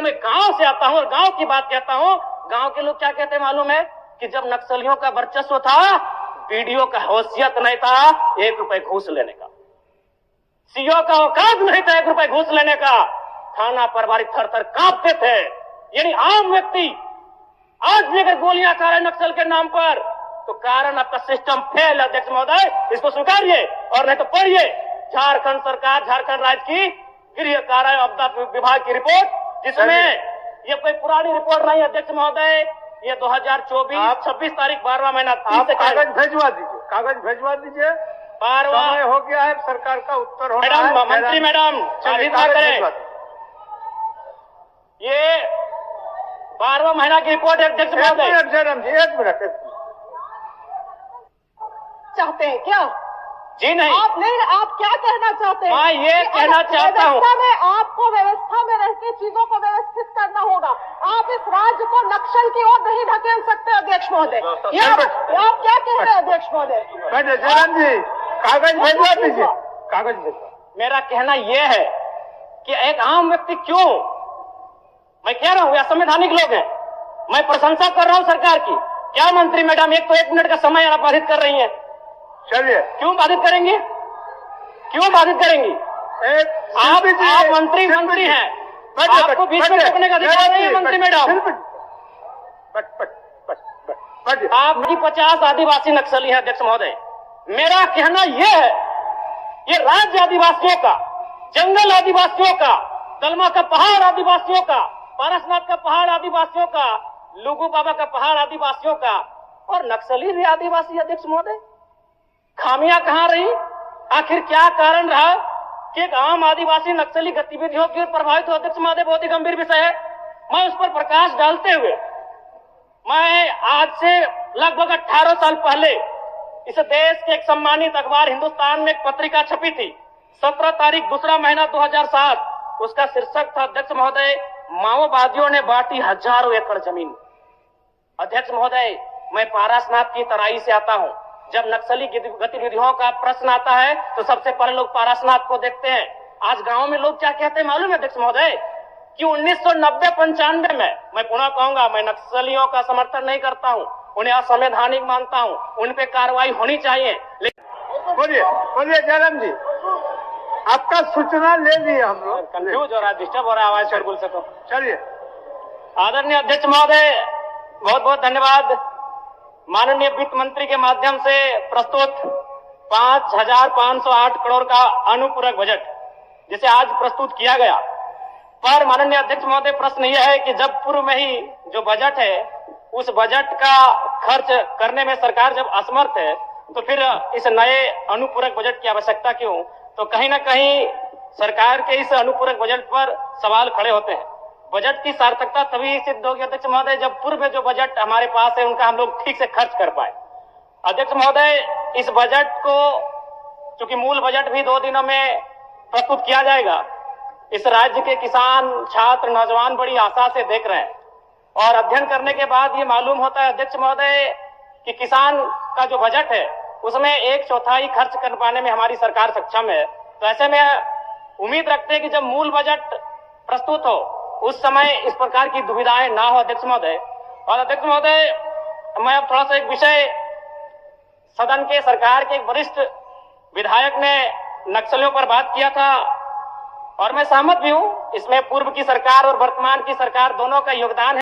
लेकिन मैं गांव से आता हूं और गांव की बात कहता हूं। गांव के लोग क्या कहते हैं मालूम है कि जब नक्सलियों का वर्चस्व था, बीडीओ का हैसियत नहीं था 1 रुपए घूस लेने का, सीओ का औकात नहीं था 1 रुपए घूस लेने का, थाना प्रभारी थर थर कांपते थे। यानी आम व्यक्ति आज भी अगर गोलियां खा रहे नक्सल के नाम पर, तो कारण आपका सिस्टम फेल है अध्यक्ष महोदय, इसको स्वीकारिए और नहीं तो पढ़िए झारखंड सरकार, झारखंड राज्य की गृह कार्य आपदा विभाग की रिपोर्ट, जिसमें ये कोई पुरानी रिपोर्ट नहीं है अध्यक्ष महोदय, ये 2024 26 तारीख 12वां महीना। कागज भिजवा दीजिए, कागज भिजवा दीजिए। 12वां समय हो गया है, सरकार का उत्तर होना मैडम, है। मंत्री मैडम बाधित ना करें, ये 12वां महीना की रिपोर्ट है अध्यक्ष महोदय। मैडम जी, एक मिनट चाहते हैं क्या? जी नहीं, आप नहीं, आप क्या कहना चाहते हैं? मैं ये कहना चाहता हूँ, व्यवस्था में आपको व्यवस्था में रहकर चीजों को व्यवस्थित करना होगा। आप इस राज्य को नक्सल की ओर नहीं ढकेल सकते अध्यक्ष महोदय। ये आप क्या कह रहे हैं अध्यक्ष महोदय? जयराम जी, कागज भिजवा दीजिए, कागज भिजवा। मेरा कहना यह है कि एक आम व्यक्ति क्यों, मैं कह रहा हूं या संवैधानिक लोग हैं, मैं प्रशंसा कर रहा हूं सरकार की। क्या मंत्री मैडम, एक तो 1 मिनट का समय आप बाधित कर रही हैं, चलिए। क्यों बाधित करेंगी, क्यों बाधित करेंगी? आप मंत्री हैं, आपको बीच में रोकने का अधिकार नहीं है मंत्री मैडम। आप 50 आदिवासी नक्सली हैं अध्यक्ष महोदय। मेरा कहना यह है, ये राज्य आदिवासियों का, जंगल आदिवासियों का, दलमा का पहाड़ आदिवासियों का, पारसनाथ का पहाड़ आदिवासियों का, लुगू बाबा का पहाड़ आदिवासियों का, और नक्सली भी आदिवासी अध्यक्ष महोदय। खामियां कहां रही? आखिर क्या कारण रहा कि एक आम आदिवासी नक्सली गतिविधियों की ओर प्रभावित हो? अध्यक्ष महोदय, बहुत ही गंभीर विषय है। मैं उस पर प्रकाश डालते हुए, मैं आज से लगभग 18 साल पहले इस देश के एक सम्मानित अखबार हिंदुस्तान में एक पत्रिका छपी थी, 17 तारीख 2रा महीना 2007। उसका शीर्षक था अध्यक्ष महोदय, माओवादियों ने बांटी हजारों एकड़ जमीन। अध्यक्ष महोदय, मैं पारसनाथ की तराई से आता हूं। जब नक्सली गतिविधियों का प्रश्न आता है तो सबसे पहले लोग पारसनाथ को देखते हैं। आज गांव में लोग क्या कहते हैं मालूम है अध्यक्ष महोदय, कि 1990-95 में, मैं पुनः कहूंगा, मैं नक्सलियों का समर्थन नहीं करता हूं, उन्हें असंवैधानिक मानता हूं, उन पे कार्रवाई होनी चाहिए। लेकिन बोलिए जयराम जी, आपका सूचना ले लिए हम लोग। कंफ्यूज हो रहा है, डिस्टर्ब हो रहा है आवाज, बोल सको। चलिए। आदरणीय अध्यक्ष महोदय, बहुत बहुत धन्यवाद। माननीय वित्त मंत्री के माध्यम से प्रस्तुत 5,508 करोड़ का अनुपूरक बजट, जिसे आज प्रस्तुत किया गया, पर माननीय अध्यक्ष महोदय प्रश्न यह है कि जब पूर्व में ही जो बजट है, उस बजट का खर्च करने में सरकार जब असमर्थ है, तो फिर इस नए अनुपूरक बजट की आवश्यकता क्यों? तो कहीं ना कहीं सरकार के इस अनुपूरक बजट पर सवाल खड़े होते हैं। बजट की सार्थकता तभी सिद्ध होगी अध्यक्ष महोदय, जब पूर्व में जो बजट हमारे पास है उनका हम लोग ठीक से खर्च कर पाए। अध्यक्ष महोदय, इस बजट को, चूंकि मूल बजट भी 2 दिनों में प्रस्तुत किया जाएगा, इस राज्य के किसान, छात्र, नौजवान बड़ी आशा से देख रहे हैं, और अध्ययन करने के बाद ये मालूम होता है अध्यक्ष महोदय कि किसान का जो बजट है उसमें 1/4 खर्च कर पाने में हमारी सरकार सक्षम है। तो ऐसे में उम्मीद रखते हैं कि जब मूल बजट प्रस्तुत हो उस समय इस प्रकार की दुविधाएं ना हो अध्यक्ष महोदय। और अध्यक्ष महोदय, मैं अब थोड़ा सा एक विषय, सदन के सरकार के एक वरिष्ठ विधायक ने नक्सलियों पर बात किया था, और मैं सहमत भी हूं, इसमें पूर्व की सरकार और वर्तमान की सरकार दोनों का योगदान है।